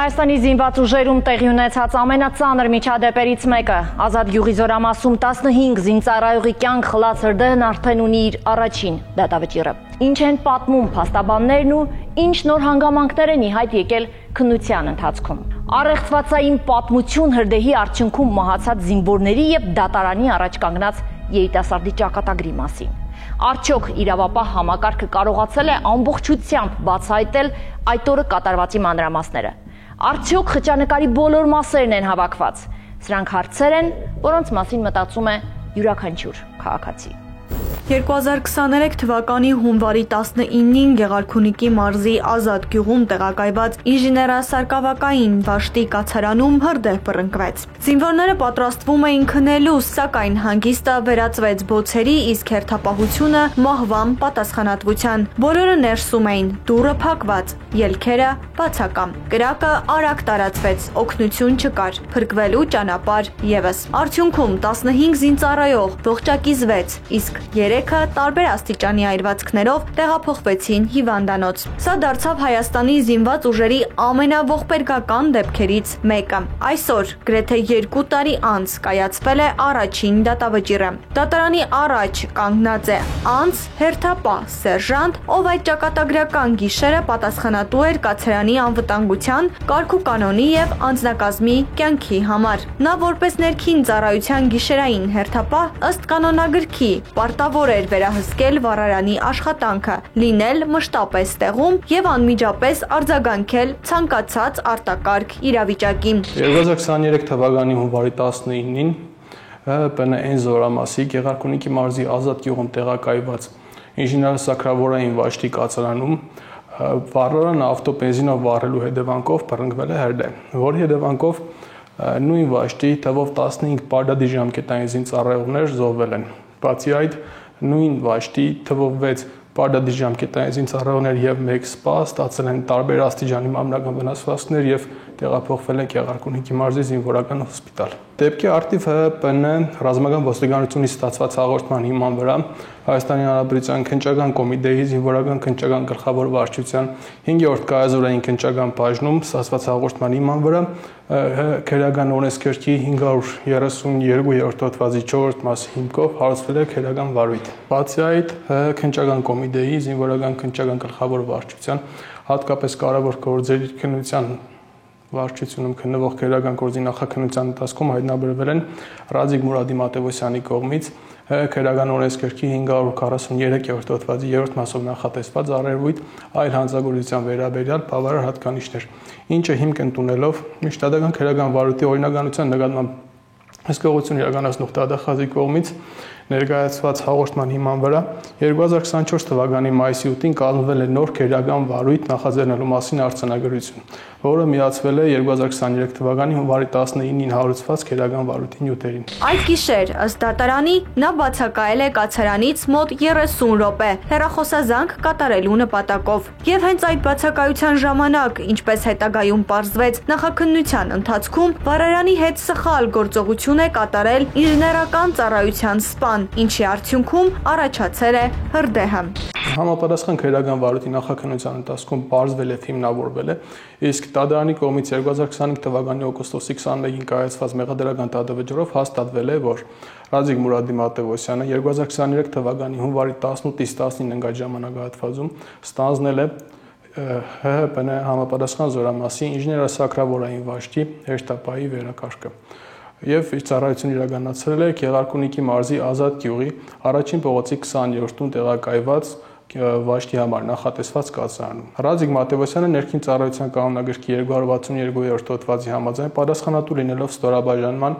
Հայաստանի զինված ուժերում տեղի ունեցած ամենածանր միջադեպերից մեկը Ազատ գյուղի զորամասում 15 զինծառայողի կյանք խլած հրդեհն արդեն ունի իր առաջին դատավճիռը։ Ինչ են պատմում փաստաբաններն ու ինչ նոր հանգամանքներ են ի հայտ եկել քննության ընթացքում։ Առեղծվածային պատմություն հրդեհի արդյունքում մահացած զինվորների եւ դատարանի առաջ կանգնած երիտասարդի ճակատագրի մասին։ Արդյոք իրավապահ համակարգը կարողացել է ամբողջությամբ բացահայտել այդ օրը կատարվածի մանրամասները։ Արդյոք խճանկարի բոլոր մասերն են հավաքված։ Սրանք հարցեր են, որոնց մասին մտածում է յուրաքանչյուր քաղաքացի։ 2023 թվականի հունվարի 19-ին Գեղարքունիքի մարզի Ազատ գյուղում տեղակայված ինժեներասարկավակային վաշտի կացարանում հրդեհ բռնկվեց։ Զինվորները պատրաստվում էին քնելու, սակայն հանգիստը վերածվեց բոցերի, իսկ հերթապահությունը մահվան պատասխանատվության։ Բոլորը ներսում էին, դուռը փակված, ելքերը բացակամ։ Կրակը արագ տարածվեց, օգնություն չկար, փրկվելու ճանապարհ եւս։ Արդյունքում 15 զինծառայող ողջակիզվեց, իսկ 3-ը տարբեր աստիճանի այրվածքներով տեղափոխվեցին հիվանդանոց։ Սա դարձավ Հայաստանի զինված ուժերի ամենաողբերգական դեպքերից մեկը։ Այսօր գրեթե 2 տարի անց կայացվել է առաջին դատավճիռը։ Դատարանի առաջ կանգնած է անձ հերթապահ սերժանտ, ով այդ ճակատագրական գիշերը պատասխանատու էր կացարանի անվտանգության, կարգուկանոնի եւ անձնակազմի կյանքի համար։ Նա որպես ներքին ծառայության գիշերային հերթապահ ըստ կանոնագրքի պարտավոր էր վերահսկել վառարանի աշխատանքը, լինել մշտապես տեղում եւ անմիջապես արձագանքել ցանկացած արտակարգ իրավիճակին։ 2023 թվականի հունվարի 19-ին ՊՆ զորամասի Գեղարքունիքի մարզի Ազատ գյուղում տեղակայված ինժեներասակրավորային վաշտի կացարանում վառարանը ավտոբենզինով վառելու հետևանքով բռնկվել է հրդեհ, որի հետևանքով նույն վաշտի թվով 15 պարտադիր ժամկետային զինծառայողներ զոհվել են։ Բացի այդ, նույն վաշտի թվով 6 պարտադիր ժամկետային զինծառայողներ եւ 1 սպա ստացել են տարբեր աստիճանի մամնական վնասվածքներ եւ տեղափոխվել են Գեղարքունիքի մարզի զինվորական հոսպիտալ։ Դեպքի արդիվ ՀՊՆ ռազմական ոստիկանությունից ստացված հաղորդման հիման վրա Հայաստանի Հանրապետության քննչական կոմիտեի զինվորական քննչական գլխավոր վարչության 5-րդ կայազորային քննչական բաժնում ստացված հաղորդման հիման վրա քերական օրենսգրքի 532-րդ հոդվածի 4-րդ մասի հիմքով հարուցվել է քերական վարույթ։ Բացի այդ, քննչական կոմիտեի զինվորական քննչական գլխավոր վարչության հատկապես կարևոր գործերի քննության վարչությունում քննվող քերական գործի նախաքննության ընթացքում հայտնաբերվել են Ռազիկ Մուրադի Մատևոսյանի կողմից քերական օրենսգրքի 543-րդ հոդվածի 3-րդ մասով նախատեսված առերևույթ այլ հանցագործության վերաբերյալ բավարար հատկանիշներ, ինչը հիմք ընդունելով միջնադարական քերական վարույթի օրինականության նկատմամբ հսկողություն իրականացնող դատախազի կողմից ներկայացված հաղորդման հիման վրա 2024 թվականի մայիսի 8-ին կազմվել է նոր քերական վարույթ նախաձեռնելու մասին արձանագրություն, որը միացվել է 2023 թվականի հունվարի 19-ին հարուցված քերական վարույթի նյութերին։ Այդ գիշեր, ըստ դատարանի, նա բացակայել է կացարանից մոտ 30 րոպե հեռախոսազանգ կատարելու նպատակով։ Եվ հենց այդ բացակայության ժամանակ, ինչպես հետագայում պարզվեց նախաքննության ընթացքում, վառարանի հետ սխալ գործողություն է կատարել ինժեներական ծառայության սպան, ինչի արդյունքում առաջացել է հրդեհը։ Համապատասխան քերական վարույթի նախաքննության ընթացքում պարզվել է հիմնավորվել է, իսկ դատարանի կողմից 2025 թվականի օգոստոսի 21-ին կայացված մեղադրական դատավճիռով հաստատվել է, որ Ռազիկ Մուրադի Մատևոսյանը 2023 թվականի հունվարի 18-ից 19 ընկած ժամանակահատվածում ստանձնել է ՀՀՊՆ համապատասխան զորամասի ինժեներասակրավորային վաշտի հերթապահի վերակարգը եւ իր ծառայությունը իրականացրել է Գեղարքունիքի մարզի Ազատ գյուղի առաջին փողոցի 20-րդում տեղակայված վաշտի համար նախատեսված կացարանում։ Ռազիկ Մատևոսյանը ներքին ծառայության կանոնագրքի 262-րդ հոդվածի համաձայն պատասխանատու լինելով ստորաբաժանման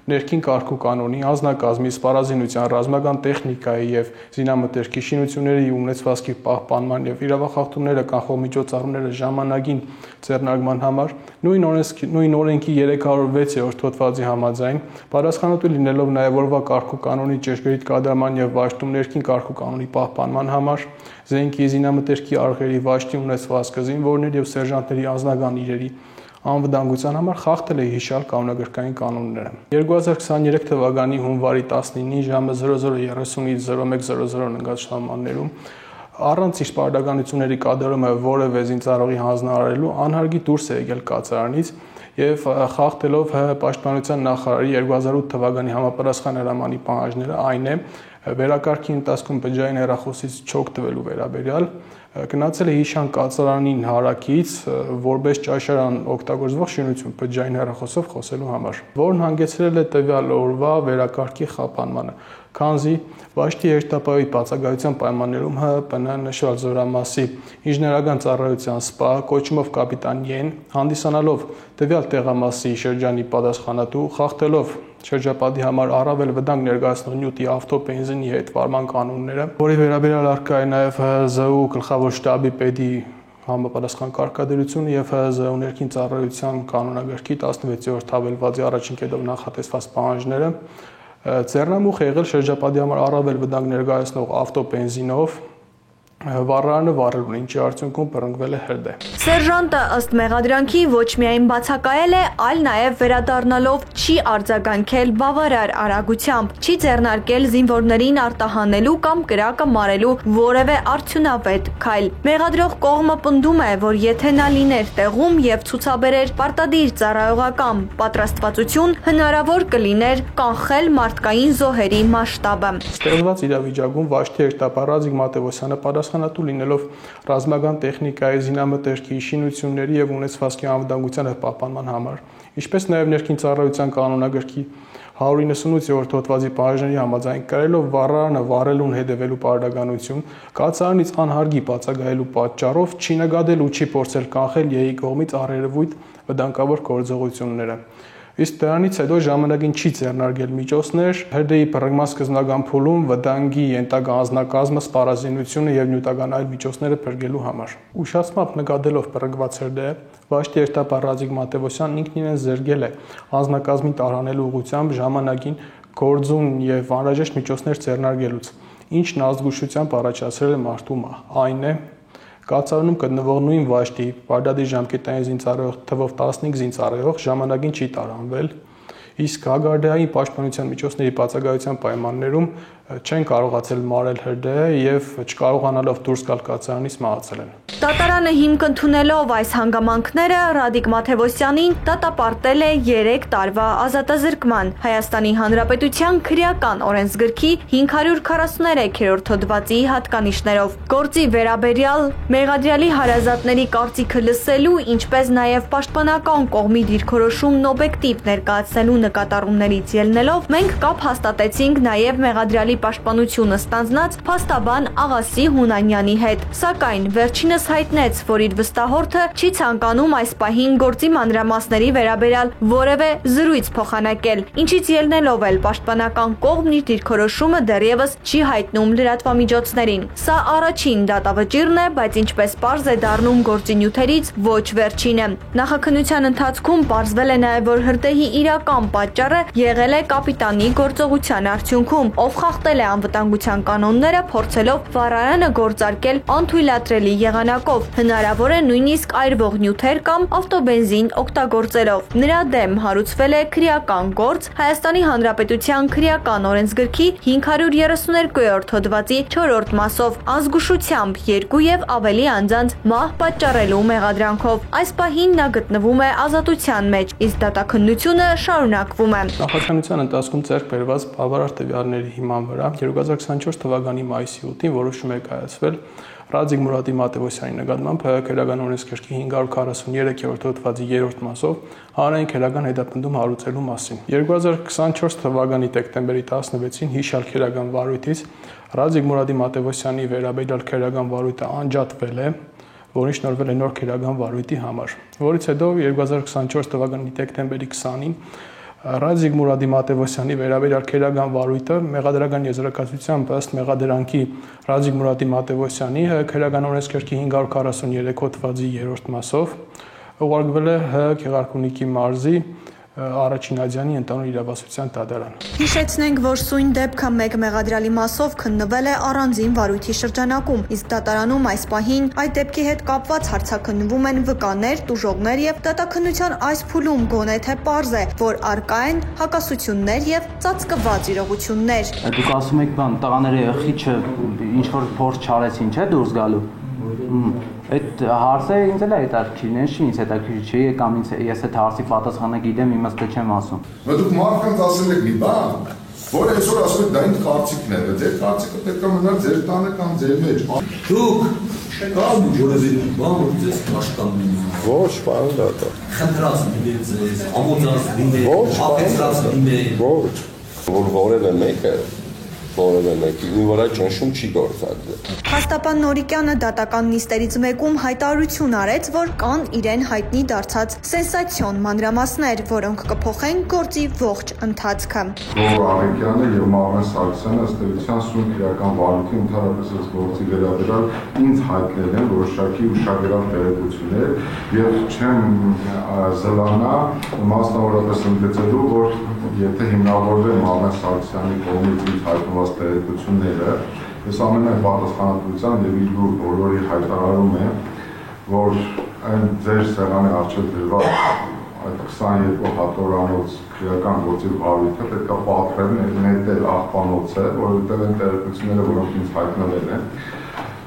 ներքին կարգուկանոնի, անձնակազմի, սպառազինության, ռազմական տեխնիկայի եւ զինամթերքի շինությունների ունեցվածքի պահպանման եւ իրավախախտումները կանխող միջոցառումները ժամանակին ձեռնարկման համար նույն օրենքի 306-րդ հոդվածի համաձայն պատասխանատու լինելով նաեւ օրվա կարգուկանոնի ճշգրիտ կատարման եւ վաշտում ներքին կարգուկանոնի պահպանման համար զենքի, զինամթերքի արգերի, վաշտի ունեցվածքը, զինվորների եւ սերժանտների անձնական իրերի անվտանգության համար խախտել է հիշյալ կանոնագրքային կանոնները։ 2023 թվականի հունվարի 19-ին ժամը 00:30-ից 01:00 ընկած ժամաններում առանց իր պարտականությունների կատարումը որևէ զինծառայողի հանձնարարելու անհարգի դուրս է եկել կացարանից եւ խախտելով Պաշտպանության նախարարի 2008 թվականի համապատասխան հրամանի պահանջները, այն է վերակարգի ընթացքում բջջային հեռախոսից չօգտվելու վերաբերյալ գնացել է հիշան կացարանին հարակից որպես ճաշարան օգտագործվող շինություն բջջային հեռախոսով խոսելու համար, որն հանգեցրել է տվյալ օրվա վերակարգի խափանմանը, քանզի Վաշտի երթապահի բացակայության պայմաններում ՀՀՊՆ նշված զորամասի ինժեներական ծառայության սպա կոչումով կապիտան Յեն հանդիսանալով տվյալ տեղամասի շրջանի պատասխանատու խախտելով շրջապատի համար առավել վտանգ ներկայացնող նյութի ավտոբենզինի հետ վարման կանոնները, որի վերաբերյալ առկա է նաև ՀԶՈ գլխավոր շտաբի պետի համապատասխան կարգադրությունը եւ ՀԶՈ ներքին ծառայության կանոնագրքի 16-րդ հավելվածի առաջին կետով նախատեսված պահանջները ձեռնամուխ է եղել շրջապատի համար առավել վտանգ ներկայացնող ավտոբենզինով վառարանը վառելուն, ինչի արդյունքում բռնկվել է հրդեհ։ Սերժանտը ըստ մեղադրանքի ոչ միայն բացակայել է, այլ նաև վերադառնալով չի արձագանքել բավարար արագությամբ, չի ձեռնարկել զինվորներին արտահանելու կամ կրակը մարելու որևէ արդյունավետ քայլ։ Մեղադրող կողմը պնդում է, որ եթե նա լիներ տեղում եւ ցուցաբերեր պարտադիր ծառայողական պատրաստվածություն, հնարավոր կլիներ կանխել մարդկային զոհերի մասշտաբը։ Ստեղծված իրավիճակում Վաշտի երթապահ Ռազիկ Մատևոսյանը պատասխանատու լինելով ռազմական տեխնիկայի, զինամթերքի, շինությունների եւ ունեցվածքի անվտանգության պահպանման համար, ինչպես նաեւ ներքին ծառայության կանոնագրքի 198-րդ հոդվածի պահանջների համաձայն կրելով վառարանը վառելուն հետևելու պարտականություն, կացարանից անհարգի բացակայելու պատճառով չի նկատել ու չի փորձել կանխել ԵԻ կողմից առերևույթ վտանգավոր գործողությունները։ Իսկ դրանից հետո ժամանակին չի ձեռնարկել միջոցներ հրդեհի բռնկման սկզբնական փուլում վտանգի ենթակա անձնակազմը, սպառազինությունը եւ նյութական այլ միջոցները փրկելու համար։ Ուշացմամբ նկատելով բռնկված հրդեհը, Վաշտի երթապահ Ռազիկ Մատևոսյանն ինքն իրեն զրկել է անձնակազմին տարհանելու ուղղությամբ ժամանակին գործուն եւ անհրաժեշտ միջոցներ ձեռնարկելուց, ինչն ազգուշությամբ առաջացրել է մարդու մահ։ Այն է կացարանում գտնվող նույն Վաշտի պարտադիր ժամկետային զինծառայող թվով 15 զինծառայող ժամանակին չի տարանվել, իսկ հագարդեային պաշտպանության միջոցների բացակայության պայմաններում չեն կարողացել մարել հրդեհը եւ չկարողանալով դուրս գալ կացարանից մահացել են։ Դատարանը հիմք ընդունելով այս հանգամանքները Ռադիկ Մաթևոսյանին դատապարտել է 3 տարվա ազատազրկման Հայաստանի Հանրապետության քրեական օրենսգրքի 543-րդ հոդվածի հատկանիշներով։ Գործի վերաբերյալ մեղադրյալի հարազատների կարծիքը լսելու, ինչպես նաև պաշտպանական կողմի դիրքորոշումն օբյեկտիվ ներկայացնելու նկատառումներից ելնելով մենք կապ հաստատեցինք նաև մեղադրյալի պաշտպանությունը ստանձնած փաստաբան Աղասի Հունանյանի հետ, սակայն վերջինս հայտնեց, որ իր վստահորդը չի ցանկանում այս պահին գործի մանրամասների վերաբերյալ որևէ զրույց փոխանակել, ինչից ելնելով էլ պաշտպանական կողմն իր դիրքորոշումը դեռևս չի հայտնում լրատվամիջոցներին։ Սա առաջին դատավճիռն է, բայց ինչպես պարզ է դառնում գործի նյութերից, ոչ վերջինը։ Նախաքննության ընթացքում պարզվել է նաև, որ հրդեհի իրական պատճառը եղել է կապիտանի գործողության արդյունքում, ով խախտել է անվտանգության կանոնները, փորձելով վառարանը գործարկել անթույլատրելի եղանակով, հնարավոր է նույնիսկ այրվող նյութեր կամ ավտոբենզին օգտագործելով։ Նրա դեմ հարուցվել է քրեական գործ Հայաստանի Հանրապետության քրեական օրենսգրքի 532-րդ հոդվածի 4-րդ մասով ազգուշությամբ 2 եւ ավելի անձանց մահ պատճառելու մեղադրանքով։ Այս պահին նա գտնվում է ազատության մեջ, իսկ դատաքննությունը շարունակվում է։ Նախաքննության ընթացքում ձեռք բերված բավարար տվյալների հիման վրա 2024 թվականի մայիսի 8-ին որոշում է կայացվել Ռազիկ Մուրադի Մատևոսյանի նկատմամբ քրեական օրենսգրքի 543-րդ հոդվածի 3-րդ մասով հանրային քրեական հետապնդում հարուցելու մասին։ 2024 թվականի դեկտեմբերի 16-ին հիշյալ քրեական վարույթից Ռազիկ Մուրադի Մատևոսյանի վերաբերյալ քրեական վարույթը անջատվել է, որին շնորհվել է նոր քրեական վարույթի համար, որից հետո 2024 թվականի դեկտեմբերի 20-ին Ռազիկ Մուրադի Մատևոսյանի վերաբերյալ քրեական վարույթը մեղադրական եզրակացությամբ ըստ մեղադրանքի Ռազիկ Մուրադի Մատևոսյանի քրեական օրենսգրքի 543 հոդվածի 3-րդ մասով ուղարկվել է Գեղարքունիքի մարզի Առաջինադյանի ընտանուր իրավասության դատարան։ Հիշեցնենք, որ սույն դեպքը մեկ մեղադրյալի մասով քննվել է առանձին վարույթի շրջանակում, իսկ դատարանում այս պահին այդ դեպքի հետ կապված հարցաքննվում են վկաներ, տուժողներ եւ դատաքննության այս փուլում գոնե թե պարզ է, որ առկա են հակասություններ եւ ծածկված իրողություններ։ Դուք ասում եք, բան, տղաները խիչը ինչ որ փորձ չարեցին, չէ՞ դուրս գալու։ Այդ հարցը ինձ էլ է հետաքրքիր, ինձ չի հետաքրքիր չի, կամ ես այդ հարցի պատասխանը գիտեմ, իմաստը չեմ ասում։ Բայց դուք մարդկանց ասել եք մի բան, որ այսօր ասում եք դա ինձ կարծիքն է, ձեր կարծիքը պետք է մնար ձեր տանը կամ ձեր մեջ։ Դուք կամ որևէ բան որ ձեզ կաշկանդում։ Ոչ, պարոն դատա։ Խնդրած լինեք ձեզ, ամոթած լինեք, ապեցած լինեք։ Ոչ, որ որևէ մեկը ին վրա ճնշում չի գործածել։ Հաստապան Նորիկյանը դատական նիստերից մեկում հայտարարություն արեց, որ կան իրեն հայտնի դարձած սենսացիոն մանրամասներ, որոնք կփոխեն գործի ողջ ընթացքը։ Որ Արեգյանը եւ Մաղրան Սարգսյանը ըստ էության սույն քրեական վարույթի ընդհանրապես այս գործի վերաբերյալ ինձ հայտնել են որոշակի ուշագրավ տեղեկություններ եւ չեմ զլանա մասնավորապես ընդգծելու, որ եթե հիմնավորվեն Մաղրան Սարգսյանի կողմից ինձ հայտնված տեղեկությունները, ես ամենայն պատասխանատվությամբ եւ իր բոլորի հայտարարում եմ, որ այն ձեր սեղանի առջեւ դրված այդ 22 հատորանոց քրեական գործի վարույթը պետք է պատրեն նետել աղբանոցը, որովհետեւ այն տեղեկությունները, որոնք ինձ հայտնվել են,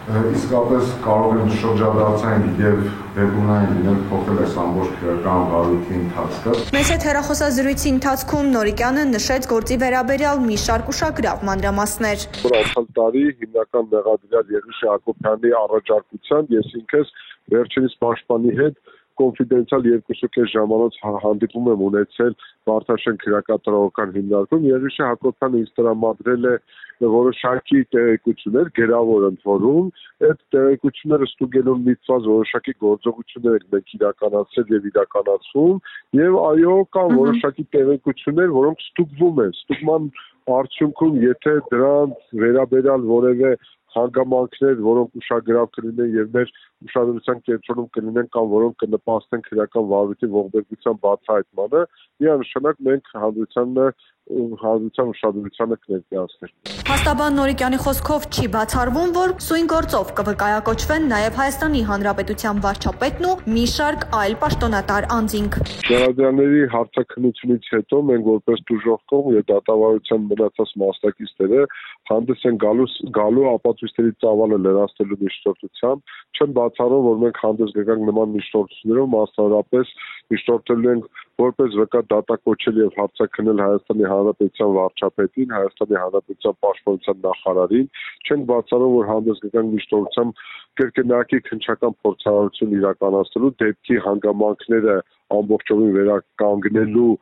իսկապես կարող են շրջադարձային եւ բեգունային լինել փոխել այս ամբողջ քրեական վարույթի ընթացքը։ Մեծ հետ հեռախոսազրույցի ընթացքում Նորիկյանը նշեց գործի վերաբերյալ մի շարք ուշագրավ մանրամասներ։ Որ անցյալ տարի հիմնական մեղադրյալ Եղիշե Հակոբյանի առաջարկությամբ ես ինքս վերջինիս պաշտպանի հետ կոնֆիդենցիալ 2.5 ժամանոց հանդիպում եմ ունեցել Վարդաշեն քրեակատարողական հիմնարկում։ Եղիշե Հակոբյանը ինձ տրամադրել է որոշակի տեղեկություններ գերավոր ընդ որում, այդ տեղեկությունները ստուգելով միտված որոշակի գործողություններ ենք մենք իրականացրել եւ իրականացում, եւ այո, կան որոշակի տեղեկություններ, որոնք ստուգվում են։ Ստուգման արդյունքում, եթե դրանց վերաբերյալ որևէ հանգամանքներ, որոնք ուշագրավ կլինեն եւ մեր ուշադրության կենտրոնում կլինեն կամ որոնք կնպաստեն քրեական վարույթի ողբերգության բացահայտմանը, միանշանակ մենք հանրության ուշադրությանը կներկայացնենք։ Հաստաբան Նորիկյանի խոսքով չի բացառվում, որ սույն գործով կվկայակոչվեն նաև Հայաստանի Հանրապետության վարչապետն ու մի շարք այլ պաշտոնատար անձինք։ Մեղադրյալների հարցաքննությունից հետո մենք որպես դժոխ կողմ եւ դատավարության մնացած մասնակիցները հանդես են գալու ապացույցների ծավալը լրացնելու միջնորդությամբ։ Չեմ բացառում, որ մենք հանդես կգանք նման միջնորդություններով, մասնավորապես միջնորդելու ենք որպես վկա դատակոչել եւ հարցաքննել Հայաստանի Հանրապետության վարչապետին, Հայաստանի Հանրապետության պաշտպանության նախարարին, չենք բացառում, որ հանդես կգանք միջնորդությամբ կրկնակի քննչական փորձառություն իրականացնելու դեպքի հանգամանքները ամբողջովին վերականգնելու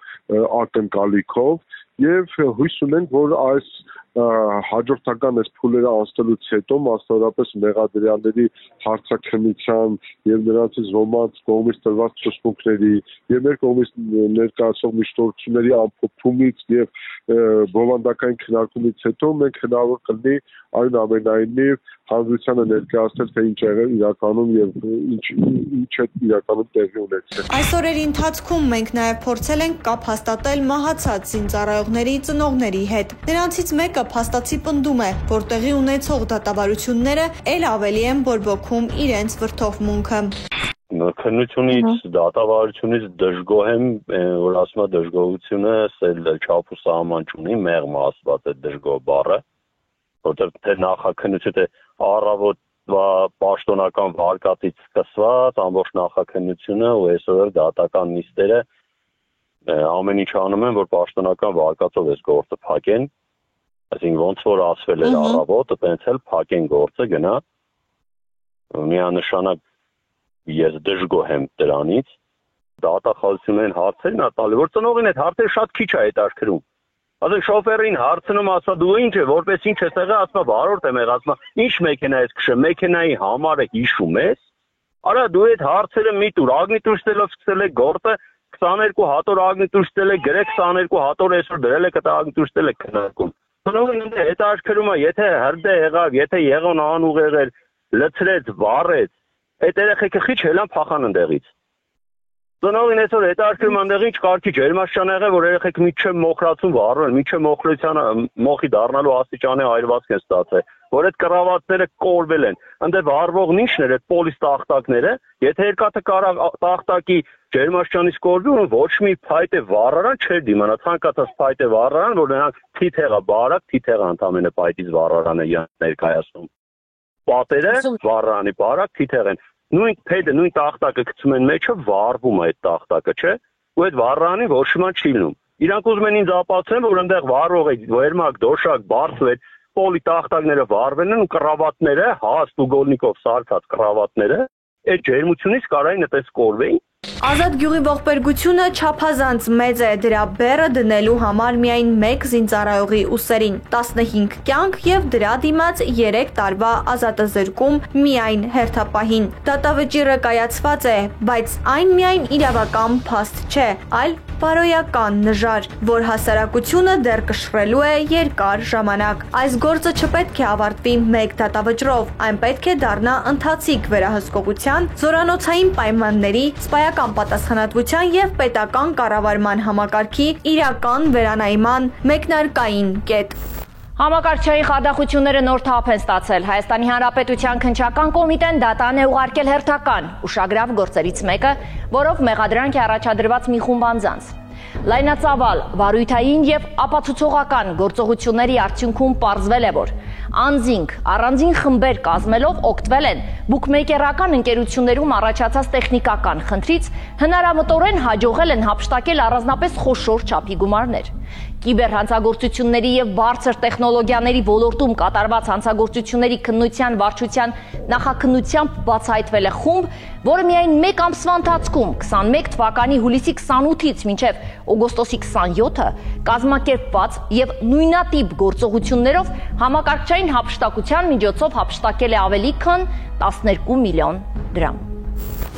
ակնկալիքով եւ հույս ունենք, որ այս հաջորդական այս փուլերը անցնելուց հետո մասնավորապես մեղադրյալների հարցաքննության եւ նրանցից ոմանց կողմից տրված ցուցմունքների եւ մեր կողմից ներկայացող միջնորդությունների ամփոփումից եւ բովանդակային քննարկումից հետո մենք հնարավոր կլինի այնուամենայնիվ հանրությանը ներկայացնել թե ինչ եղել իրականում եւ ինչ է իրականում տեղի ունեցել։ Այս օրերի ընթացքում մենք նաեւ փորձել ենք կապ հաստատել մահացած զինծառայողների ծնողների հետ։ Նրանցից մեկը փաստացի պնդում է, որ տեղի ունեցող դատավարությունները ել ավելի են բորբոքում իրենց վրդովմունքը։ Քննությունից, դատավարությունից դժգոհ եմ, որ ասում է դժգոհությունը չափ ու սահման չունի, մեղմ ասված է դժգոհ բառը, որտեղ թե նախաքննությունը թե առավոտ պաշտոնական վարկածից սկսված ամբողջ նախաքննությունը ու այսօր դատական նիստերը ամեն ինչ անում են, որ պաշտոնական վարկածով այս գործը փակեն, այսինքն ոնց որ ասվել էր առավոտը, տենց էլ փակեն գործը գնա։ Միանշանակ ես դժգոհ եմ դրանից, դատախազություններին հարցերն ատալի, որ ծնողին այդ հարցերը շատ քիչ է հետաքրքրում։ Ասենք շոֆերին հարցնում ասա դու ինչ է, որպես ինչ ես եղել, ասում վարորդ եմ եղել, ասում ինչ մեքենա ես քշել, մեքենայի համարը հիշում ես։ Արա դու այդ հարցերը մի տուր, ագնիտուշտելով սկսել է գործը 22 հատոր ագնիտուշտել է, գրե 22 հատոր այսօր դրել է կտա ագնիտուշտել է քննարկում։ Ծնողին ինձ հետաքրքրում է, եթե հրդե եղավ, եթե եղան անուղ եղել, լցրեց, վառեց, այդ երեխեքը քիչ հելան փախան ընդեղից։ Ծնողին այսօր հետաքրքրում այնտեղ ինչ կարգի ջերմաշան եղել, որ երեխեք միջև մոխրացում վառել, միջև մոխրությանը մոխի դառնալու աստիճանի այրվածք են ստացել, որ այդ կռավատները կորվել են։ Այնտեղ վառվողն ինչն էր, այդ պոլիս տախտակները, եթե երկաթը տախտակի ջերմաշանից կորվի, ու ոչ մի փայտե վառարան չէր դիմանա, ցանկացած փայտե վառարան, որ նրանք թիթեղը բարակ, թիթեղը ընդամենը փայտից վառարանը ներկայացնում։ Պատերը վառարանի բարակ թիթեղ են։ Նույն փեդը, նույն տախտակը գցում են մեջը, վառվում է այդ տախտակը, չէ՞։ Ու այդ վառարանի ոչ մի չի լինում։ Իրանք ուզում են ինձ ապացուցեն, որ այնտեղ վառող է, վերմակ, դոշակ, բարձր պոլի տախտակները վառվել են ու կռավատները, հաստ ու գոլնիկով սարքած կռավատները, այդ ջերմությունից կարային այդպես կորվեին։ Ազատ գյուղի ողբերգությունը չափազանց մեծ է, դրա բեռը դնելու համար միայն մեկ զինծառայողի ուսերին, 15 կյանք եւ դրա դիմաց 3 տարվա ազատազրկում միայն հերթապահին։ Դատավճիռը կայացված է, բայց այն միայն իրավական փաստ չէ, այլ բարոյական նժար, որ հասարակությունը դեռ կշռելու է երկար ժամանակ։ Այս գործը չպետք է ավարտվի մեկ դատավճռով, այն պետք է դառնա ընթացիկ վերահսկողության, զորանոցային պայմանների, սպայական պատասխանատվության եւ պետական կառավարման համակարգի իրական վերանայման մեկնարկային կետ։ Համակարգչային խարդախությունները նոր թափ են ստացել։ Հայաստանի Հանրապետության քննչական կոմիտեն դատան է ուղարկել հերթական ուշագրավ գործերից մեկը, որով մեղադրանք է առաջադրված մի խումբ անձանց։ Լայնածավալ, վարույթային եւ ապացուցողական գործողությունների արդյունքում պարզվել է, որ անձինք առանձին խմբեր կազմելով օգտվել են բուկմեյքերական ընկերություններում առաջացած տեխնիկական խնդրից, հնարամտորեն հաջողել են հափշտակել առանձնապես խոշոր չափի գումարներ։ Կիբերհանցագործությունների եւ բարձր տեխնոլոգիաների ոլորտում կատարված հանցագործությունների քննության վարչության նախաքննությամբ բացահայտվել է խումբ, որը միայն մեկ ամսվա ընթացքում 21 թվականի հուլիսի 28-ից մինչև օգոստոսի 27-ը կազմակերպված եւ նույնատիպ գործողություններով համակարգչային հափշտակության միջոցով հափշտակել է ավելի քան 12 միլիոն դրամ։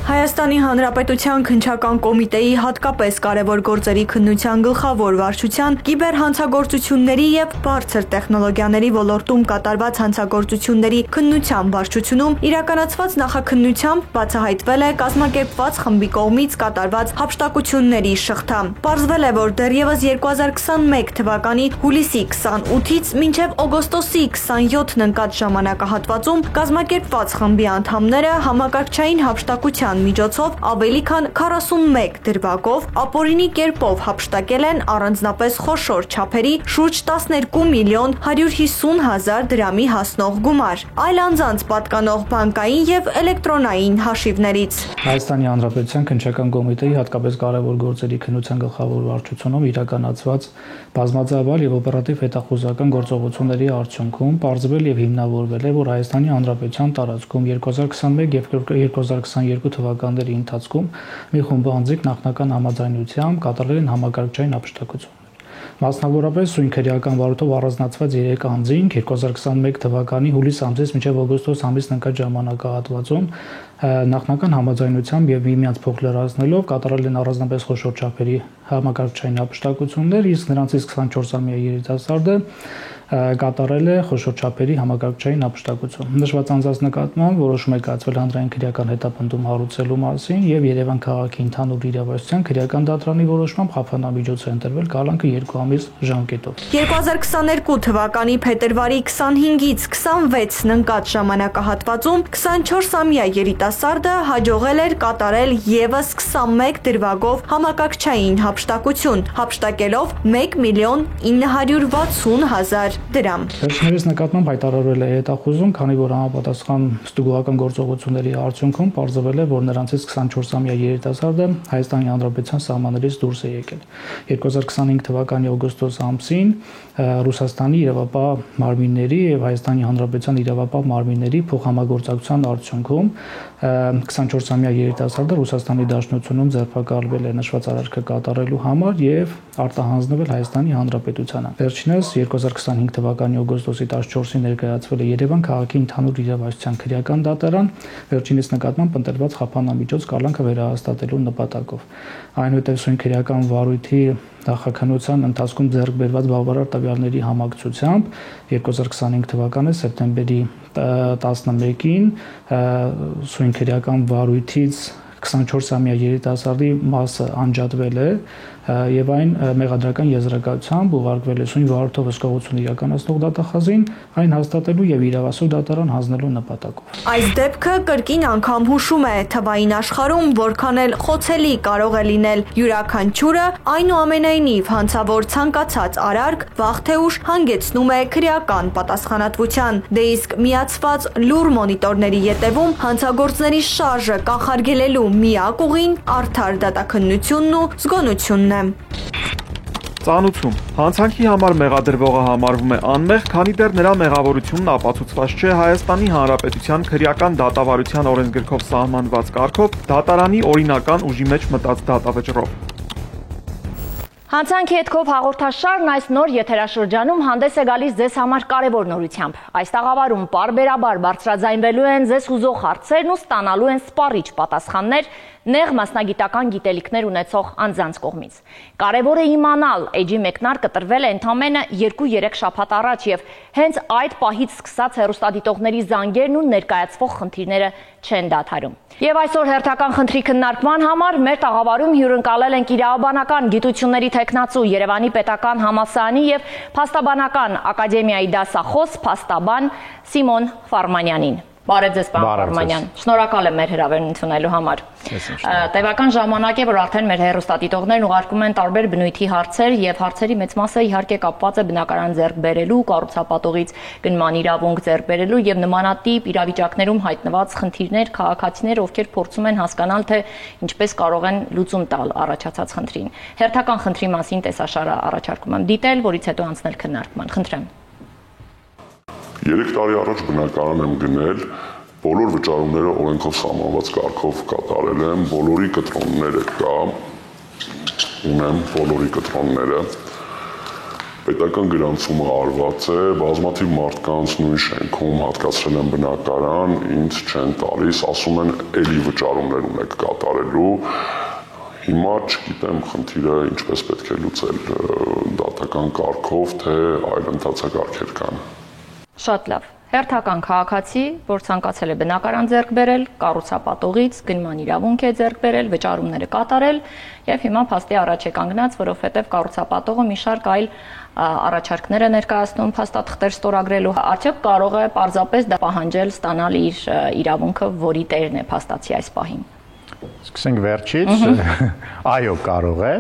Հայաստանի Հանրապետության քննչական կոմիտեի հատկապես կարևոր գործերի քննության գլխավոր վարչության կիբերհանցագործությունների եւ բարձր տեխնոլոգիաների ոլորտում կատարված հանցագործությունների քննության վարչությունում իրականացված նախաքննությամբ բացահայտվել է կազմակերպված խմբի կողմից կատարված հափշտակությունների շղթա։ Պարզվել է, որ դեռևս 2021 թվականի հուլիսի 28-ից մինչև օգոստոսի 27-ն ընկած ժամանակահատվածում կազմակերպված խմբի անդամները համակարգչային հափշտակության միջոցով ավելի քան 41 դրվագով ապօրինի կերպով հափշտակել են առանձնապես խոշոր չափերի շուրջ 12 միլիոն 150 հազար դրամի հասնող գումար, այլ անձանց պատկանող բանկային եւ էլեկտրոնային հաշիվներից։ Հայաստանի Հանրապետության քննչական կոմիտեի հատկապես կարևոր գործերի քննության գլխավոր վարչությունում իրականացված բազմաձայնաբար եւ օպերատիվ հետախուզական գործողությունների արդյունքում պարզվել եւ հիմնավորվել է, որ Հայաստանի Հանրապետության տարածքում 2021 եւ 2022 թվականների ընթացքում մի խումբ անձիկ նախնական համաձայնությամբ կատարել են համակարգչային հափշտակություն։ Մասնավորապես սույնքերական վարույթով առանձնացված 3 անձինք 2021 թվականի հուլիս ամսից մինչև օգոստոս ամսին ընկած ժամանակահատվածում նախնական համաձայնությամբ եւ միմյանց փոխ լրացնելով կատարել են առանձնապես խոշոր չափերի համակարգչային հափշտակություններ, իսկ նրանցից 24-ամյա երիտասարդը կատարել է խոշոր չափերի համակարգչային հափշտակություն։ Նշված անձանց նկատմամբ որոշում է կայացվել հանրային քրեական հետապնդում հարուցելու մասին եւ Երևան քաղաքի ընդհանուր իրավասության քրեական դատարանի որոշմամբ խափանամիջոց է ընտրվել կալանքը 2 ամիս ժամկետով։ 2022 թվականի փետրվարի 25-ից 26-ն ընկած ժամանակահատվածում 24-ամյա երիտասարդը հաջողել էր կատարել եւս 21 դրվագով համակարգչային հափշտակություն, հափշտակելով 1 միլիոն 960 հազար դրամ։ Վերջիններս նկատմամբ հայտարարվել է հետախուզում, քանի որ համապատասխան ստուգողական գործողությունների արդյունքում պարզվել է, որ նրանցից 24-ամյա երիտասարդը Հայաստանի Հանրապետության սահմաններից դուրս է եկել։ 2025 թվականի օգոստոս ամսին Ռուսաստանի իրավապահ մարմինների եւ Հայաստանի Հանրապետության իրավապահ մարմինների փոխհամագործակցության արդյունքում 24-ամյա երիտասարդը Ռուսաստանի Դաշնությունում ձերբակալվել է նշված արարքը կատարելու համար եւ արտահանձնվել Հայաստանի Հանրապետությանը։ Վերջինս 2025 թվականի օգոստոսի 14-ին ներկայացվել է Երևան քաղաքի ընդհանուր իրավասության քրեական դատարան, վերջինս նկատմամբ ընտրված խափանամիջոց կալանքը վերահաստատելու նպատակով։ Այնուհետև սույն քրեական վարույթի նախաքննության ընթացքում ձեռք բերված բավարար տվյալների համակցությամբ 2025 թվականի սեպտեմբերի 11-ին սույն քրեական վարույթից 24-ամյա երիտասարդի մասը անջատվել է եւ այն մեղադրական եզրակացությամբ ուղարկվել է Սույն Վարորդով հսկողություն իրականացնող դատախազին այն հաստատելու եւ իրավասու դատարան հանձնելու նպատակով։ Այս դեպքը կրկին անգամ հուշում է թվային աշխարհում որքան էլ խոցելի կարող է լինել յուրաքանչյուրը, այնուամենայնիվ հանցավոր ցանկացած արարք վաղ թե ուշ հանգեցնում է քրեական պատասխանատվության։ Դե իսկ միացված լուր մոնիտորների ետևում հանցագործների շարժը կանխարգելելու միակ ուղին արդար դատաքննությունն ու զգոնությունն է։ Ծանուցում։ Հանցանքի համար մեղադրվողը համարվում է անմեղ, քանի դեռ նրա մեղավորությունն ապացուցված չէ Հայաստանի Հանրապետության քրեական դատավարության օրենսգրքով սահմանված կարգով դատարանի օրինական ուժի մեջ մտած դատավճռով։ Հանցանքի հետքով հաղորդաշարն այս նոր եթերաշրջանում հանդես է գալիս ձեզ համար կարևոր նորությամբ։ Այս տաղավարում պարբերաբար բարձրաձայնվելու են ձեզ հուզող հարցերն ու ստանալու են սպառիչ պատասխաններ նեղ մասնագիտական գիտելիքներ ունեցող անձանց կողմից։ Կարևոր է իմանալ, էջի մեկնարկը տրվել է ընդամենը 2-3 շաբաթ առաջ եւ հենց այդ պահից սկսած հեռուստադիտողների զանգերն ու ներկայացվող խնդիրները չեն դադարում։ Եվ այսօր հերթական խնդրի քննարկման համար մեր տաղավարում հյուրընկալել ենք իրավաբանական գիտությունների թեկնածու Երևանի Պետական Համալսարանի եւ Փաստաբանական ակադեմիայի դասախոս փաստաբան Սիմոն Ֆարմանյանին։ Բարև ձեզ, պարոն Ֆարմանյան։ Շնորհակալ եմ մեր հրավերն ընդունելու համար։ Տևական ժամանակ է, որ արդեն մեր հեռուստադիտողներն ուղարկում են տարբեր բնույթի հարցեր եւ հարցերի մեծ մասը իհարկե կապված է բնակարան ձեռք բերելու, կառուցապատողից գնման իրավունք ձեռք բերելու եւ նմանատիպ իրավիճակներում հայտնված խնդիրներ, քաղաքացիներ, ովքեր փորձում են հասկանալ, թե ինչպես կարող են լուծում տալ առաջացած խնդրին։ Հերթական խնդրի մասին տեսաշարը առաջարկում եմ դիտել, որից հետո անցնել քննարկման։ Խնդրեմ։ 3 տարի առաջ բնակարան եմ գնել, բոլոր վճարումները օրենքով սահմանված կարգով կատարել եմ, բոլորի կտրոնները կա, ունեմ բոլորի կտրոնները, պետական գրանցումը արված է, բազմաթիվ մարդկանց նույն շենքում հատկացրել եմ բնակարան, ինձ չեն տալիս, ասում են էլի վճարումներ ունեք կատարելու, հիմա չգիտեմ խնդիրը ինչպես պետք է լուծել դատական կարգով, թե այլ ընթացակարգեր կան։ Շատ լավ։ Հերթական քաղաքացի, որ ցանկացել է բնակարան ձեռք բերել, կառուցապատողից գնման իրավունք է ձեռք բերել, վճարումները կատարել եւ հիմա փաստի առաջ է կանգնած, որովհետեւ կառուցապատողը մի շարք այլ առաջարկներ է ներկայացնում փաստաթղթեր ստորագրելու։ Արդյոք կարող է պարզապես դա պահանջել ստանալ իր իրավունքը, որի տերն է փաստացի այս պահին։ Սկսենք վերջից։ Այո, կարող է։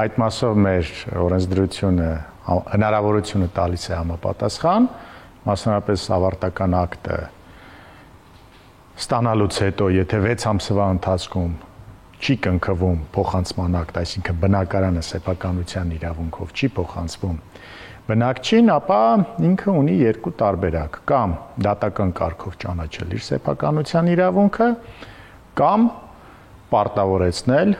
Այդ մասով մեր օրենսդրությունը հնարավորությունը տալիս է համապատասխան, մասնավորապես ավարտական ակտը ստանալուց հետո, եթե 6 ամսվա ընթացքում չի կնքվում փոխանցման ակտ, այսինքն բնակարանը սեփականության իրավունքով չի փոխանցվում բնակչին, ապա ինքը ունի երկու տարբերակ, կամ դատական կարգով ճանաչել իր սեփականության իրավունքը, կամ պարտավորեցնել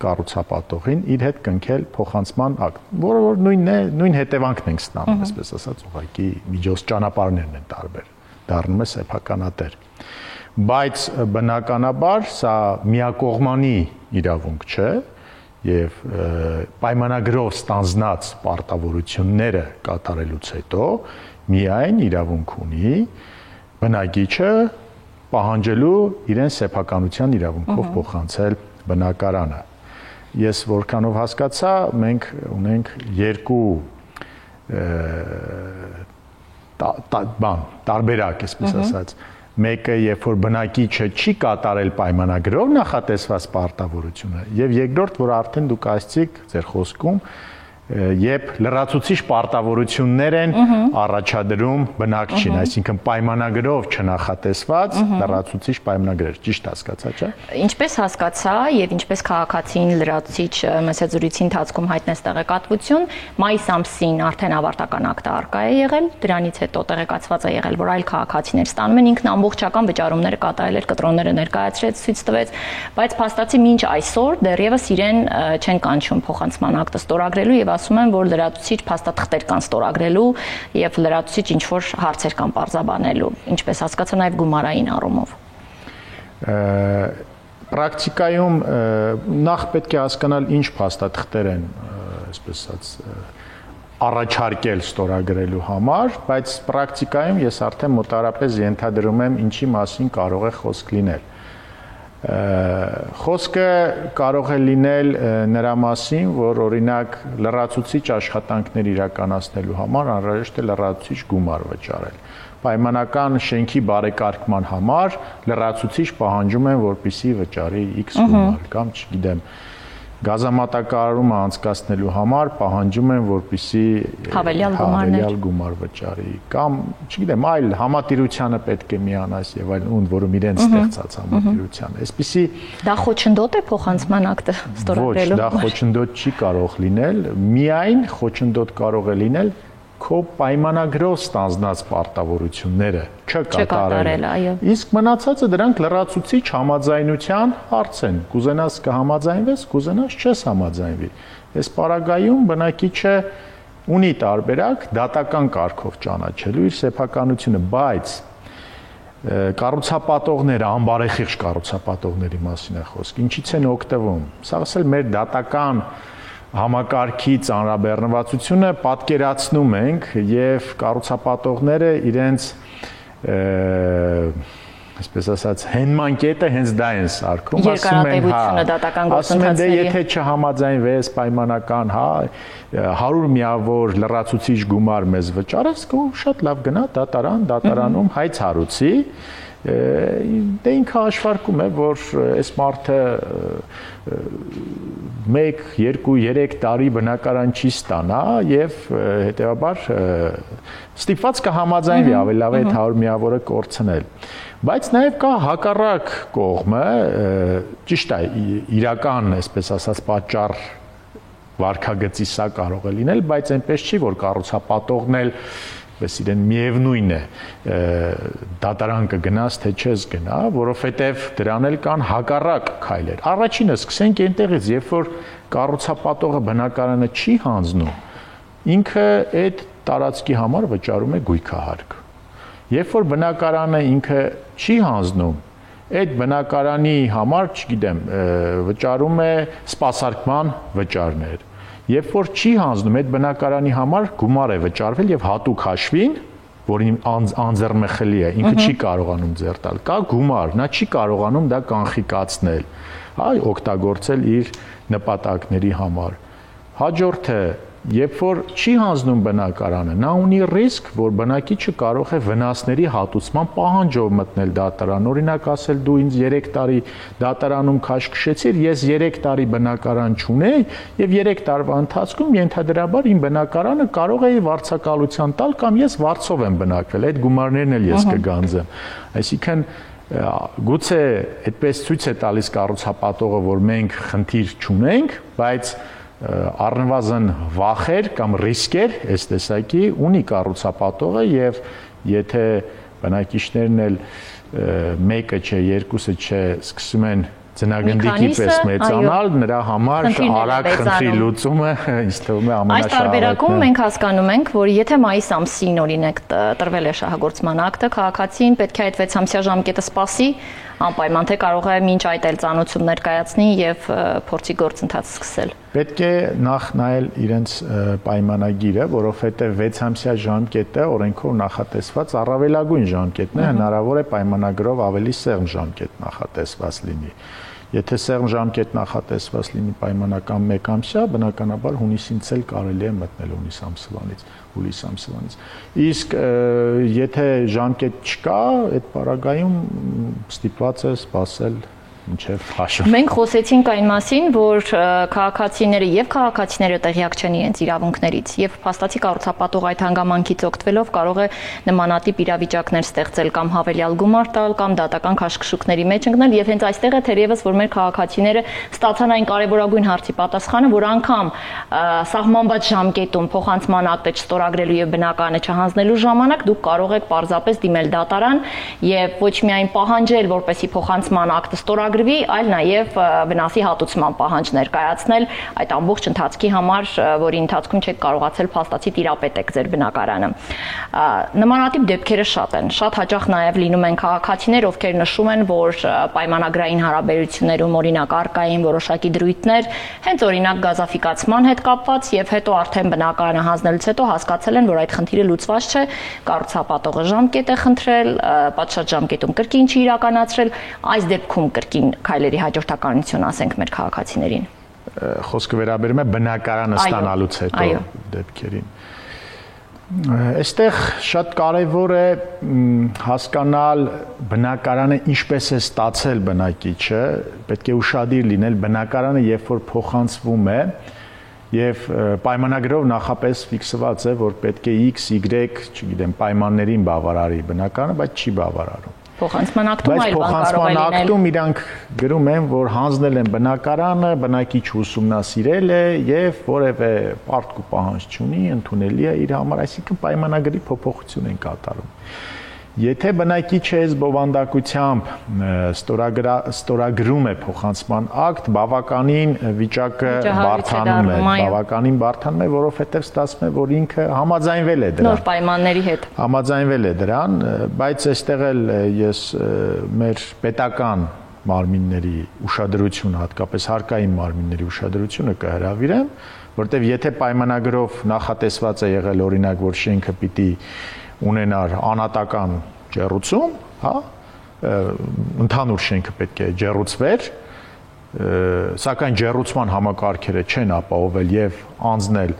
կառուցապատողին իր հետ կնքել փոխանցման ակտ, որը որ նույն հետևանքն ենք ստանում, այսպես ասած, ուղղակի միջոց ճանապարհներն են տարբեր, դառնում է սեփականատեր։ Բայց բնականաբար սա միակողմանի իրավունք չէ եւ պայմանագրով ստանձնած պարտավորությունները կատարելուց հետո միայն իրավունք ունի բնակիչը պահանջելու իրեն սեփականության իրավունքով փոխանցել բնակարանը։ Ես որքանով հասկացա, մենք ունենք երկու տարբերակ, այսպես ասած, մեկը երբ որ բնակիչը չի կատարել պայմանագրով նախատեսված պարտավորությունը, եւ երկրորդ, որ արդեն դուք ասացիք ձեր խոսքում, երբ լրացուցիչ պարտավորություններ են առաջադրում բնակչին, այսինքն պայմանագրով չնախատեսված լրացուցիչ պայմանագրեր, ճիշտ հասկացա, չէ՞։ Ինչպես հասկացա եւ ինչպես քաղաքացին լրացուցիչ մեսեջուրիցի ընթացքում հայտնեց տեղեկատվություն, մայիս ամսին արդեն ավարտական ակտը արկա է եղել, դրանից հետո տեղեկացված է եղել, որ այլ քաղաքացիներ ստանում են, ինքն ամբողջական վճարումները կատարել էր, կտրոնները ներկայացրեց, ցույց տվեց, բայց փաստացի մինչ այսօր դեռևս իրեն չեն կանչում փոխանցման ակտը ստորագրելու եւ ասում են, որ լրացուցիչ փաստաթղթեր կան ստորագրելու եւ լրացուցիչ ինչ-որ հարցեր կան պարզաբանելու, ինչպես հասկացա նաեւ գումարային առումով։ Պրակտիկայում նախ պետք է հասկանալ ինչ փաստաթղթեր են, այսպես ասած, առաջարկել ստորագրելու համար, բայց պրակտիկայում ես արդեն մոտարապես ենթադրում եմ ինչի մասին կարող է խոսք լինել։ Խոսքը կարող է լինել նրա մասին, որ օրինակ լրացուցիչ աշխատանքներ իրականացնելու համար անհրաժեշտ է լրացուցիչ գումար վճարել։ Պայմանական շենքի բարեկարգման համար լրացուցիչ պահանջում են, որպեսզի վճարի X գումար, կամ չգիտեմ, գազամատակարարումը անցկացնելու համար պահանջում են, որպեսզի հավելյալ գումար վճարի, կամ չգիտեմ, այլ համատիրությանը պետք է միանաս եւ այլն, ում որում իրենց ստեղծած համատիրության։ Այսպիսի դա խոչընդոտ է փոխանցման ակտը ստորագրելու։ Ոչ, դա խոչընդոտ չի կարող լինել, միայն խոչընդոտ կարող է լինել քո պայմանագրով ստանձնած պարտավորությունները չկատարել, իսկ մնացածը դրանք լրացուցիչ համաձայնության հարց են։ Կուզենաս կհամաձայնվես, կուզենաս չես համաձայնվի։ Այս պարագայում բնակիչը ունի տարբերակ դատական կարգով ճանաչելու իր սեփականությունը, բայց կառուցապատողները, անբարեխիղճ կառուցապատողների մասին է խոսք, ինչից են օգտվում։ Սա ասել մեր դատական համակարգի ծանրաբեռնվածությունը պատկերացնում ենք եւ կառուցապատողները իրենց այսպես ասած հենման կետը հենց դա են սարքում, ասում են դե եթե չհամաձայնվես պայմանական, 100 միավոր լրացուցիչ գումար մեզ վճարես, շատ լավ գնա դատարանում հայց հարուցի, դե ինքը հաշվարկում է, որ այս մարդը 1, 2, 3 տարի բնակարան չի ստանա եւ հետեւաբար ստիպված կհամաձայնվի ավելի լավ է 100 միավորը կորցնել։ Բայց նաեւ կա հակառակ կողմը, ճիշտ է, իրական, այսպես ասած, պատճառ վարքագծի սա կարող է լինել, բայց այնպես չի, որ կառուցապատողն էլ պես իրեն միևնույն է դատարան կգնաս թե չես գնա, որովհետև դրան էլ կան հակառակ քայլեր։ Առաջինը սկսենք այնտեղից, երբ որ կառուցապատողը բնակարանը չի հանձնում, ինքը այդ տարածքի համար վճարում է գույքահարկ։ Երբ որ բնակարանը ինքը չի հանձնում, այդ բնակարանի համար, չգիտեմ, վճարում է սպասարկման վճարներ։ Երբ որ չի հանձնում այդ բնակարանի համար գումար է վճարվել եւ հատուկ հաշվին, որին անձեռմխելի է, ինքը չի կարողանում ձեռ տալ, կա գումար, նա չի կարողանում դա կանխիկացնել, օգտագործել իր նպատակների համար։ Հաջորդը, երբ որ չի հանձնում բնակարանը, նա ունի ռիսկ, որ բնակիչը կարող է վնասների հատուցման պահանջով մտնել դատարան։ Օրինակ ասել դու ինձ 3 տարի դատարանում քաշքշեցիր, ես 3 տարի բնակարան չունեի եւ 3 տարվա ընթացքում ենթադրաբար իմ բնակարանը կարող էի վարձակալության տալ կամ ես վարձով եմ բնակվել, այդ գումարներն էլ ես կգանձեմ։ Այսինքն գուցե այդպես ցույց է տալիս կառուցապատողը, որ մենք խնդիր չունենք, բայց առնվազն վախեր կամ ռիսկեր այս տեսակի ունի կառուցապատողը եւ եթե բնակիչներն էլ մեկը չէ, երկուսը չէ, սկսում են ձնագնդիկի պես մեծանալ, նրա համար արագ խնդրի լուծումը ինձ թվում է ամենաշահավետն է։ Այս տարբերակում մենք հասկանում ենք, որ եթե մայիս ամսին օրինակ տրվել է շահագործման ակտը, քաղաքացին պետք է այդ 6 ամսյա ժամկետը սպասի, անպայման թե կարող է մինչ այդ էլ ծանոթություններ կայացնի եւ փորձի գործընթաց սկսել։ Պետք է նախ նայել իրենց պայմանագիրը, որովհետեւ 6 ամսյա ժամկետը օրենքով նախատեսված առավելագույն ժամկետն է, հնարավոր է պայմանագրով ավելի սեղմ ժամկետ նախատեսված լինի։ Եթե սեղմ ժամկետ նախատեսված լինի պայմանական 1 ամսյա, բնականաբար հունիսից էլ կարելի է մտնել հուլիս ամսվանից։ Իսկ եթե ժամկետ չկա, այդ պարագայում ստիպված է սպասել մինչև հաշվը։ Մենք խոսեցինք այն մասին, որ քաղաքացիները տեղյակ չեն իրենց իրավունքներից եւ փաստացի կառուցապատող այդ հանգամանքից օգտվելով կարող է նմանատիպ իրավիճակներ ստեղծել կամ հավելյալ գումար տալ կամ դատական քաշքշուկների մեջ ընկնել եւ հենց այստեղ է թերևս որ մեր քաղաքացիները ստացան այն կարեւորագույն հարցի պատասխանը, որ անգամ սահմանված ժամկետում փոխանցման ակտը չստորագրելու եւ բնակարանը չհանձնելու ժամանակ դուք կարող եք պարզապես դիմել դատարան եւ ոչ միայն պահանջել, որպեսի փոխանցման ակտը ստորագրվի, այլ նաև վնասի հատուցման պահանջ ներկայացնել այդ ամբողջ ընթացքի համար, որի ընթացքում չեք կարողացել փաստացի տիրապետեք ձեր բնակարանը։ Նմանատիպ դեպքերը շատ են։ Շատ հաճախ նաև լինում են քաղաքացիներ, ովքեր նշում են, որ պայմանագրային հարաբերություններում օրինակ արկային որոշակի դրույթներ, հենց օրինակ գազաֆիկացման հետ կապված եւ հետո արդեն բնակարանը հանձնելուց հետո հասկացել են, որ այդ խնդիրը լուծված չէ, կառուցապատողը ժամկետ է խնդրել, պատշաճ ժամկետում կրկին չի իրականացրել, այս դեպքում կրկին առաջին քայլերի հաջորդականություն ասենք մեր քաղաքացիներին։ Խոսքը վերաբերում է բնակարանը ստանալուց հետո դեպքերին։ Այստեղ շատ կարևոր է հասկանալ բնակարանը ինչպես է ստացել բնակիչը, պետք է ուշադիր լինել բնակարանը, երբ որ փոխանցվում է եւ պայմանագրով նախապես ֆիքսված է, որ պետք է X, Y, չգիտեմ, պայմաններին բավարարի բնակարանը, բայց չի բավարարում։ Փոխանցման ակտում այլ բան կարող է լինել։ Բայց փոխանցման ակտում իրանք գրում են, որ հանձնել են բնակարանը, բնակիչը ուսումնասիրել է եւ որևէ պարտք ու պահանջ չունի, ընդունելի է իր համար, այսինքն պայմանագրի փոփոխություն են կատարում։ Եթե բնակիչը այս բովանդակությամբ ստորագրում է փոխանցման ակտ, բավականին վիճակը բարդանում է, որովհետև ստացվում է, որ ինքը համաձայնվել է դրան։ Նոր պայմանների հետ։ Համաձայնվել է դրան, բայց այստեղ էլ ես մեր պետական մարմինների ուշադրություն, հատկապես հարկային մարմինների ուշադրությունը կհրավիրեմ, որտեղ եթե պայմանագրով նախատեսված է եղել օրինակ, որ շենքը պիտի ունենար անհատական ջեռուցում, հա, ընդհանուր շենքը պետք է ջեռուցվեր, սակայն ջեռուցման համակարգերը չեն ապահովել եւ անձնել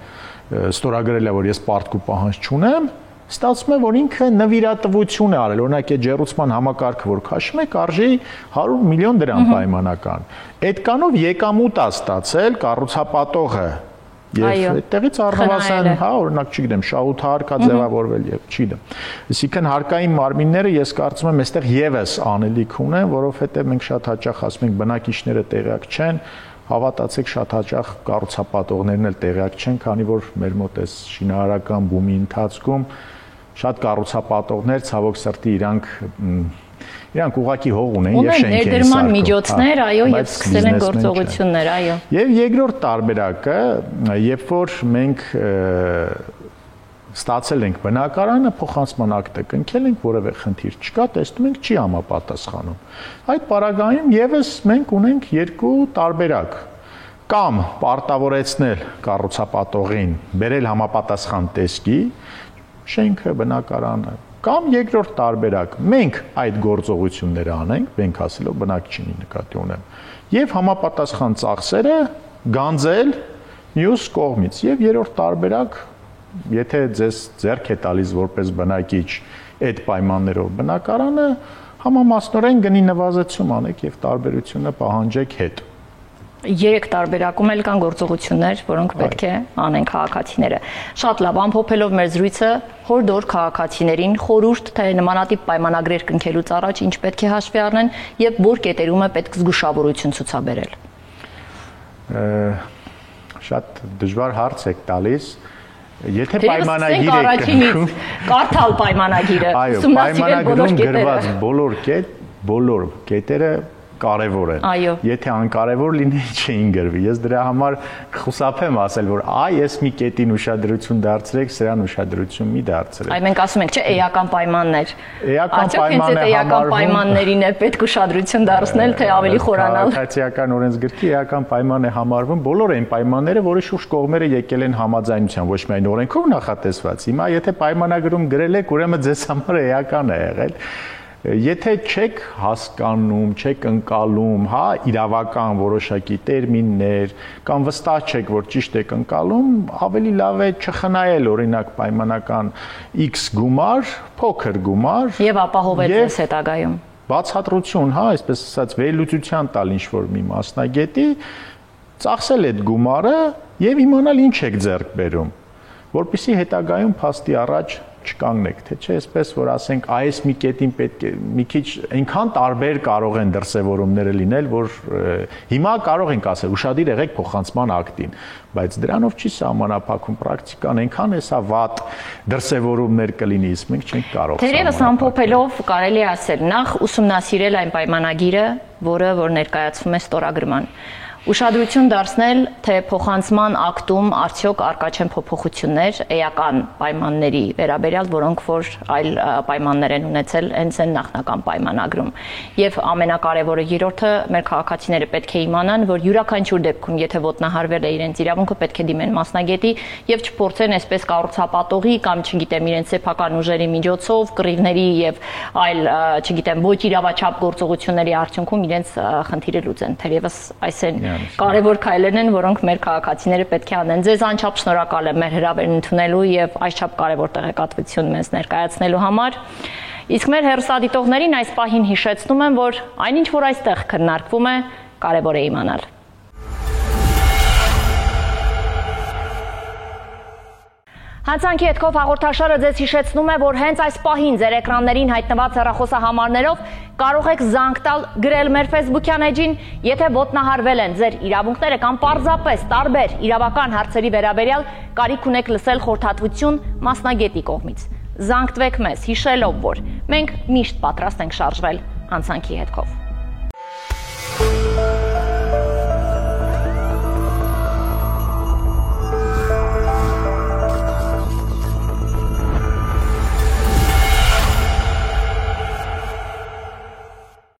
ստորագրել է, որ ես պարտք ու պահանջ չունեմ, ստացվում է, որ ինքը նվիրատվություն է արել, օրինակ այդ ջեռուցման համակարգը, որ քաշում եք, արժի 100 միլիոն դրամ պայմանական։ Այդ կանով եկամուտ է ստացել կառուցապատողը Եվ այդտեղից առնվազն, հա, օրինակ, չգիտեմ, շահութահարկա ձևավորվել եւ չգիտեմ։ Այսինքն հարկային մարմինները ես կարծում եմ այստեղ եւս անելիք ունեն, որովհետեւ մենք շատ հաճախ ասում ենք բնակիչները տեղյակ չեն, հավատացեք շատ հաճախ կառուցապատողներն էլ տեղյակ չեն, քանի որ մեր մոտ էս շինարարական բումի ընթացքում շատ կառուցապատողներ ցավոք սրտի իրանք ուղակի հող ունեն եւ շենք են սարքում։ Ներդրման միջոցներ, այո, եւ սկսել են գործողություններ, այո։ Եվ երկրորդ տարբերակը, երբ որ մենք ստացել ենք բնակարանը, փոխանցման ակտը կնքել ենք, որևէ խնդիր չկա, տեսնում ենք չի համապատասխանում։ Այդ պարագայում եւս մենք ունենք երկու տարբերակ։ Կամ պարտավորեցնել կառուցապատողին բերել համապատասխան տեսքի, շենքը, բնակարանը, կամ երկրորդ տարբերակ, մենք այդ գործողությունները անենք, մենք ասելով բնակչինի նկատի ունեմ, եւ համապատասխան ծախսերը գանձել մյուս կողմից, եւ երրորդ տարբերակ, եթե ձեզ ձեռք է տալիս որպես բնակիչ այդ պայմաններով բնակարանը, համամասնորեն գնի նվազեցում անեք եւ տարբերությունը պահանջեք հետ։ Երեք տարբերակում էլ կան գործողություններ, որոնք պետք է անեն քաղաքացիները։ Շատ լավ, ամփոփելով մեր զրույցը, հորդոր քաղաքացիներին խորհուրդ, թե նմանատիպ պայմանագրեր կնքելուց առաջ ինչ պետք է հաշվի առնեն եւ որ կետերում է պետք զգուշավորություն ցուցաբերել։ Շատ դժվար հարց եք տալիս։ Եթե պայմանագիր եք կարդալ պայմանագիրը, ուսումնասիրել բոլոր կետերը, բոլոր կետերը կարևոր են։ Եթե անկարևոր լինի, չէին գրվի։ Ես դրա համար խուսափեմ ասել, որ այս մի կետին ուշադրություն դարձրեք, սրան ուշադրություն մի դարձրեք։ Այ մենք ասում ենք, չէ, էական պայմաններ։ Էական պայմանները էական պայմաններին է պետք ուշադրություն դարձնել, թե ավելի խորանալ։ Քաղաքացիական օրենսգրքի էական պայման է համարվում բոլոր այն պայմանները, որի շուրջ կողմերը եկել են համաձայնության, ոչ միայն օրենքով նախատեսված։ Հիմա եթե պայմանագրում գրել եք, ուրեմն ձեզ համար էական է եղել։ Եթե չեք հասկանում, չեք ընկալում, հա, իրավական որոշակի տերմիններ, կամ վստահ չեք, որ ճիշտ եք ընկալում, ավելի լավ է չխնայել օրինակ պայմանական X գումար, փոքր գումար եւ ապահովել ձեզ հետագայում։ Բացատրություն, հա, այսպես ասած, վերլուծության տալ ինչ-որ մի մասնագետի, ծախսել այդ գումարը եւ իմանալ ինչ եք ձեռք բերում, որպեսզի հետագայում փաստի առաջ չկանգնեք, թե չէ, այսպես որ ասենք, այս մի կետին պետք է մի քիչ այնքան տարբեր կարող են դրսևորումները լինել, որ հիմա կարող ենք ասել, ուշադիր եղեք փոխանցման ակտին, բայց դրանով չի սահմանափակում պրակտիկան, այնքան էսա վատ դրսևորումներ կլինի, իսկ մենք չենք կարող։ Թերևս ամփոփելով կարելի է ասել, նախ ուսումնասիրել այն պայմանագիրը, որը որ ներկայացվում է ստորագրման։ Ուշադրություն դարձնել, թե փոխանցման ակտում արդյոք արկա չեն փոփոխություններ էական պայմանների վերաբերյալ, որոնք որ այլ պայմաններ են ունեցել հենց այն նախնական պայմանագրում։ Եվ ամենակարևորը երրորդը մեր քաղաքացիները պետք է իմանան, որ յուրաքանչյուր դեպքում, եթե ոտնահարվել է իրենց իրավունքը, պետք է դիմեն մասնագետի եւ չփորձեն այսպես կառուցապատողի կամ չգիտեմ իրենց սեփական ուժերի միջոցով, կռիվների եւ այլ, չգիտեմ, ոչ իրավաչափ գործողությունների արդյունքում իրենց խնդիրը լուծեն։ Թերևս այս են կարևոր քայլերն են, որոնք մեր քաղաքացիները պետք է անեն։ Ձեզ անչափ շնորհակալ եմ մեր հրավերն ընդունելու եւ այսչափ կարևոր տեղեկատվություն մեզ ներկայացնելու համար։ Իսկ մեր հեռուստադիտողներին այս պահին հիշեցնում եմ, որ այնինչ որ այստեղ քննարկվում է, կարևոր է իմանալ։ Հանցանքի հետքով հաղորդաշարը ձեզ հիշեցնում է, որ հենց այս պահին ձեր էկրաններին հայտնված հեռախոսահամարներով կարող եք զանգ տալ գրել մեր Facebook-յան էջին, եթե ոտնահարվել են ձեր իրավունքները կամ պարզապես տարբեր իրավական հարցերի վերաբերյալ կարիք ունեք լսել խորհրդատվություն մասնագետի կողմից։ Զանգ տվեք մեզ, հիշելով, որ մենք միշտ պատրաստ ենք շարժվել հանցանքի հետքով։